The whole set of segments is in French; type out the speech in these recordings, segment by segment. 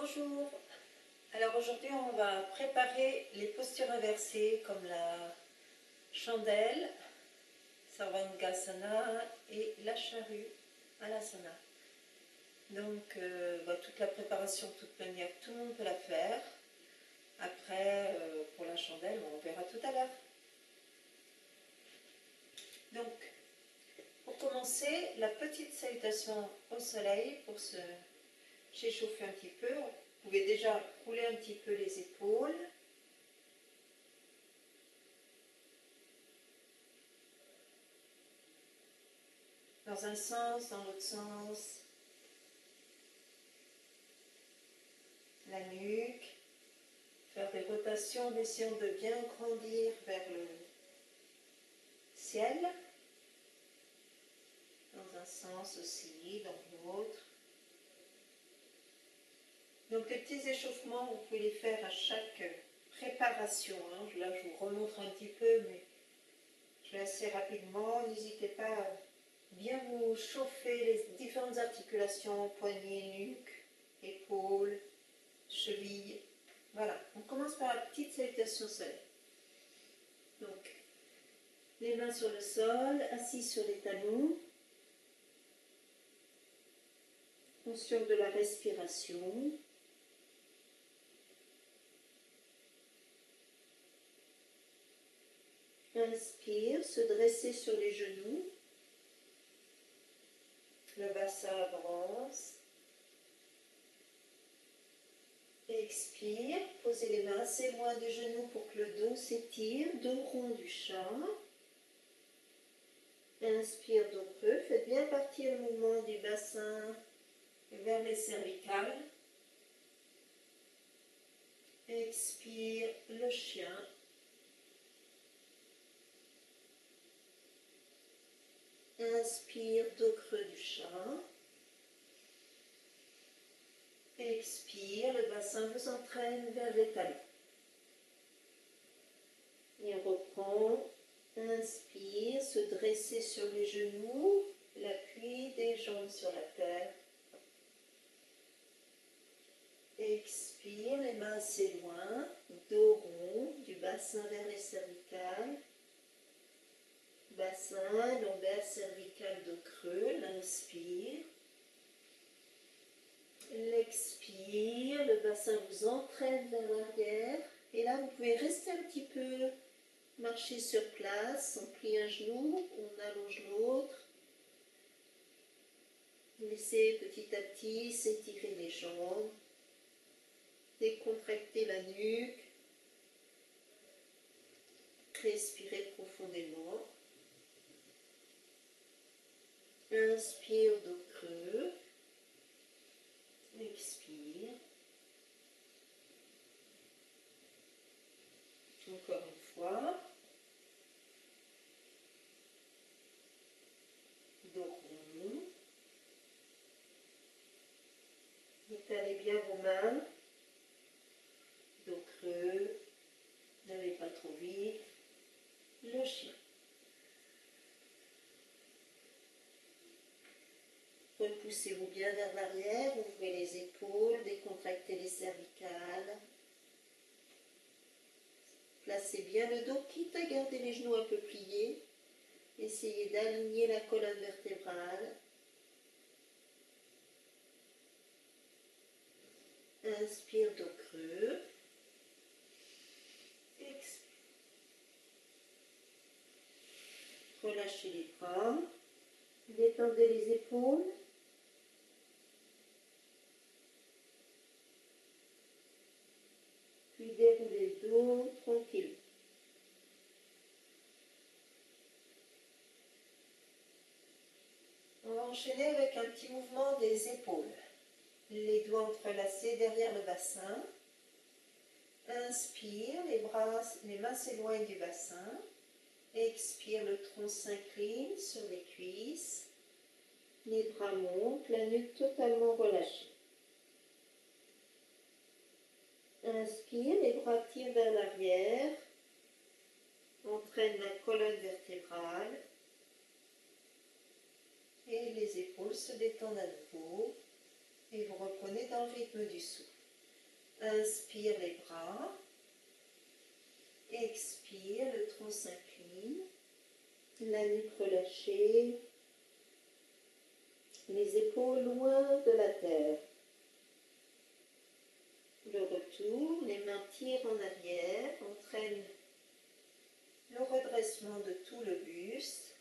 Bonjour, alors aujourd'hui on va préparer les postures inversées comme la chandelle, Sarvangasana et la charrue Alasana. Donc toute la préparation de toute manière, tout le monde peut la faire. Après pour la chandelle, on verra tout à l'heure. Donc pour commencer, la petite salutation au soleil pour se réchauffer un petit peu. Vous pouvez déjà rouler un petit peu les épaules. Dans un sens, dans l'autre sens. La nuque. Faire des rotations en essayant de bien grandir vers le ciel. Dans un sens aussi, dans l'autre. Donc les petits échauffements, vous pouvez les faire à chaque préparation. Là, je vous remontre un petit peu, mais je vais assez rapidement. N'hésitez pas à bien vous chauffer les différentes articulations, poignets, nuque, épaules, chevilles. Voilà, on commence par la petite salutation soleil. Donc, les mains sur le sol, assis sur les talons. Conscient de la respiration. Inspire, se dresser sur les genoux. Le bassin avance. Expire, posez les mains assez loin des genoux pour que le dos s'étire, dos rond du chat. Inspire, dos creux, faites bien partir le mouvement du bassin vers les cervicales. Expire, le chien. Inspire, dos creux du chat. Expire, le bassin vous entraîne vers les talons. Et reprend. Inspire, se dresser sur les genoux, l'appui des jambes sur la terre. Expire, les mains assez loin, dos rond, du bassin vers les cervicales. Bassin, lombaire, cervical, dos creux, l'inspire. L'expire, le bassin vous entraîne vers l'arrière. Et là, vous pouvez rester un petit peu, marcher sur place, on plie un genou, on allonge l'autre. Laissez petit à petit s'étirer les jambes, décontracter la nuque, respirez profondément. Inspire, dos creux. Expire. Encore une fois. Dos rond. Étalez bien vos mains. Dos creux. N'allez pas trop vite. Le chien. Repoussez-vous bien vers l'arrière, ouvrez les épaules, décontractez les cervicales. Placez bien le dos, quitte à garder les genoux un peu pliés. Essayez d'aligner la colonne vertébrale. Inspire, dos creux. Expire. Relâchez les bras. Détendez les épaules. Puis déroulez le dos tranquille. On va enchaîner avec un petit mouvement des épaules. Les doigts entrelacés derrière le bassin. Inspire, les mains s'éloignent du bassin. Expire, le tronc s'incline sur les cuisses. Les bras montent, la nuque totalement relâchée. Inspire, les bras tirent vers l'arrière. Entraîne la colonne vertébrale. Et les épaules se détendent à nouveau. Et vous reprenez dans le rythme du souffle. Inspire les bras. Expire, le tronc s'incline. La nuque relâchée. Les épaules loin de la terre. Le retour, les mains tirent en arrière, entraînent le redressement de tout le buste.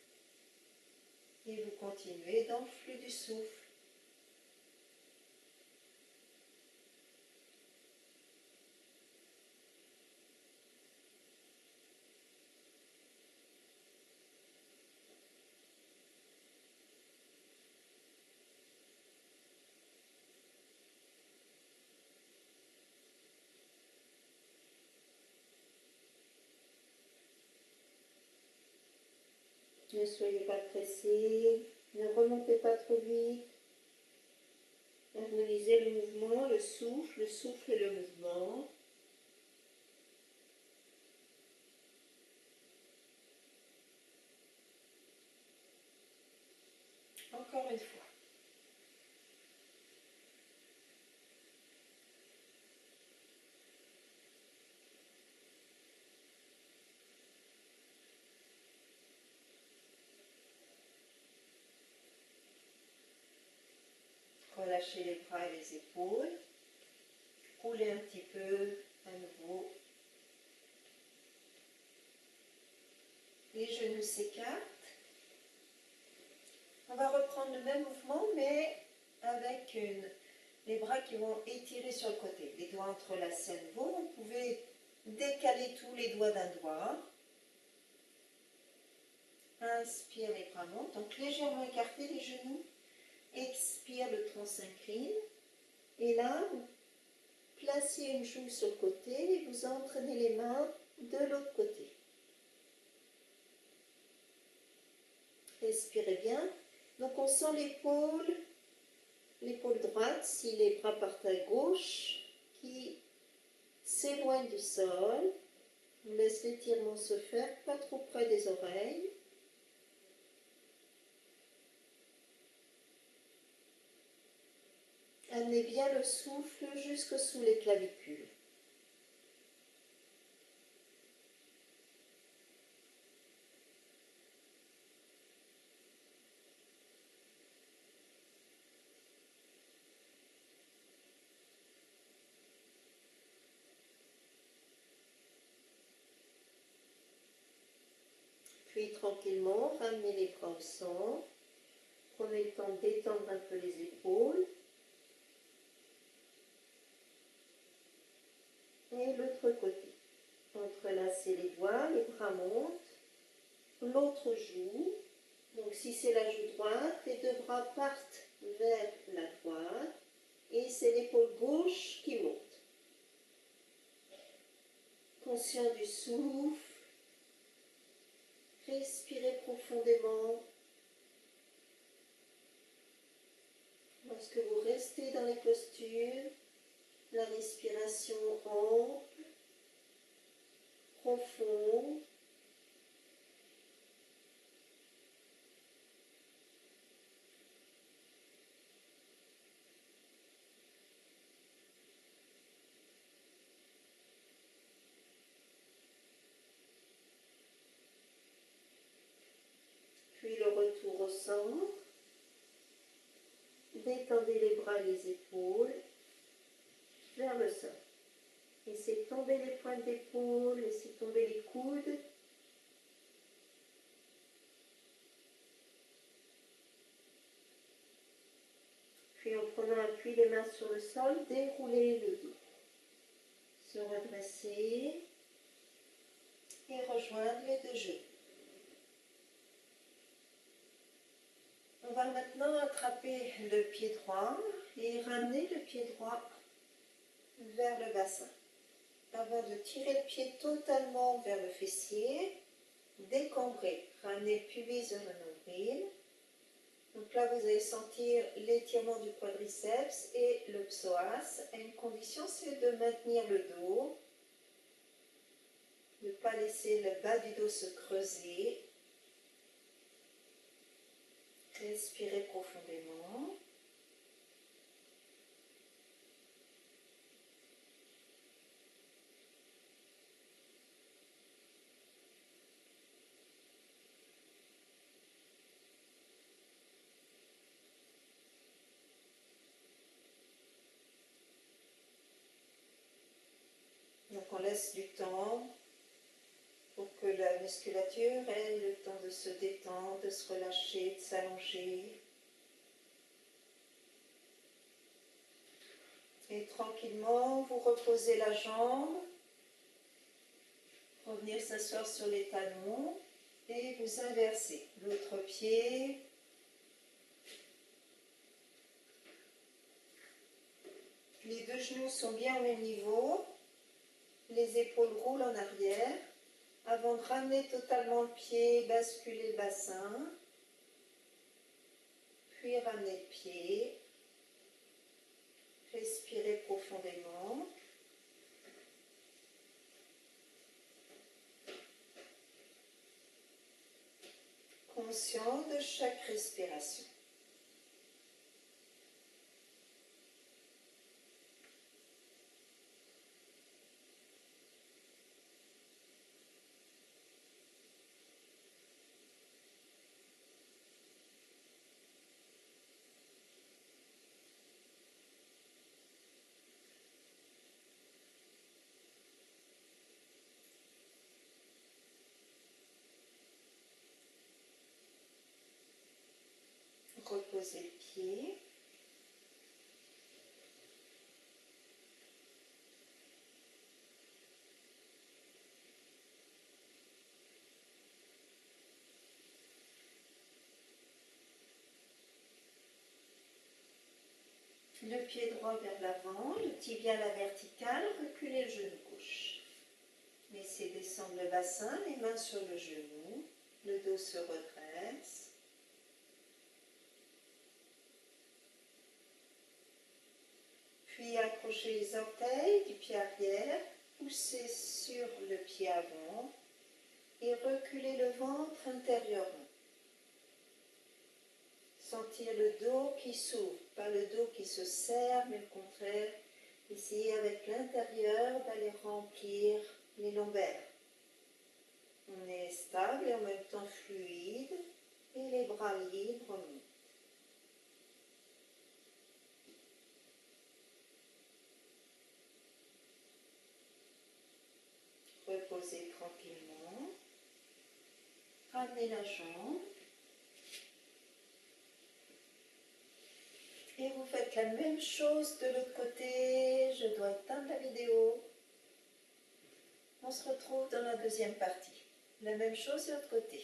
Et vous continuez dans le flux du souffle. Ne soyez pas pressés, ne remontez pas trop vite. Harmonisez le mouvement, le souffle et le mouvement. Encore une fois. Relâchez les bras et les épaules. Roulez un petit peu à nouveau. Les genoux s'écartent. On va reprendre le même mouvement, mais avec les bras qui vont étirer sur le côté. Les doigts entrelacés à nouveau. Vous pouvez décaler tous les doigts d'un doigt. Inspire, les bras montent. Donc légèrement écartez les genoux. Expire, le tronc s'incline. Et là, vous placez une joue sur le côté et vous entraînez les mains de l'autre côté. Respirez bien. Donc on sent l'épaule droite, si les bras partent à gauche, qui s'éloigne du sol. On laisse l'étirement se faire, pas trop près des oreilles. Amenez bien le souffle jusque sous les clavicules. Puis tranquillement, ramenez les bras au centre. Prenez le temps d'étendre un peu les épaules. Et l'autre côté. Entrelacez les doigts, les bras montent. L'autre joue. Donc si c'est la joue droite, les deux bras partent vers la droite. Et c'est l'épaule gauche qui monte. Conscient du souffle. Respirez profondément. Lorsque vous restez dans les postures, la respiration ample, profonde. Puis le retour au centre. Détendez les bras et les épaules vers le sol. Laissez tomber les pointes d'épaule, laissez tomber les coudes. Puis en prenant appui les mains sur le sol, déroulez le dos. Se redresser et rejoindre les deux genoux. On va maintenant attraper le pied droit et ramener le pied droit vers le bassin. Avant de tirer le pied totalement vers le fessier, décambrez, ramenez le pubis vers le nombril. Donc là, vous allez sentir l'étirement du quadriceps et le psoas. À une condition, c'est de maintenir le dos, de ne pas laisser le bas du dos se creuser. Respirez profondément. qu'on laisse du temps pour que la musculature ait le temps de se détendre, de se relâcher, de s'allonger. Et tranquillement, vous reposez la jambe, revenir s'asseoir sur les talons et vous inversez l'autre pied. Les deux genoux sont bien au même niveau, les épaules roulent en arrière. Avant de ramener totalement le pied, basculez le bassin, puis ramenez le pied. Respirez profondément. Conscient de chaque respiration. Reposez le pied. Le pied droit vers l'avant, le tibia à la verticale, reculez le genou gauche. Laissez descendre le bassin, les mains sur le genou, le dos se redresse. Puis accrochez les orteils du pied arrière, poussez sur le pied avant et reculez le ventre intérieurement. Sentir le dos qui s'ouvre, pas le dos qui se serre, mais au contraire, essayez avec l'intérieur d'aller remplir les lombaires. On est stable et en même temps fluide, et les bras libres. Reposez tranquillement, ramenez la jambe. Et vous faites la même chose de l'autre côté. Je dois éteindre la vidéo. On se retrouve dans la deuxième partie. La même chose de l'autre côté.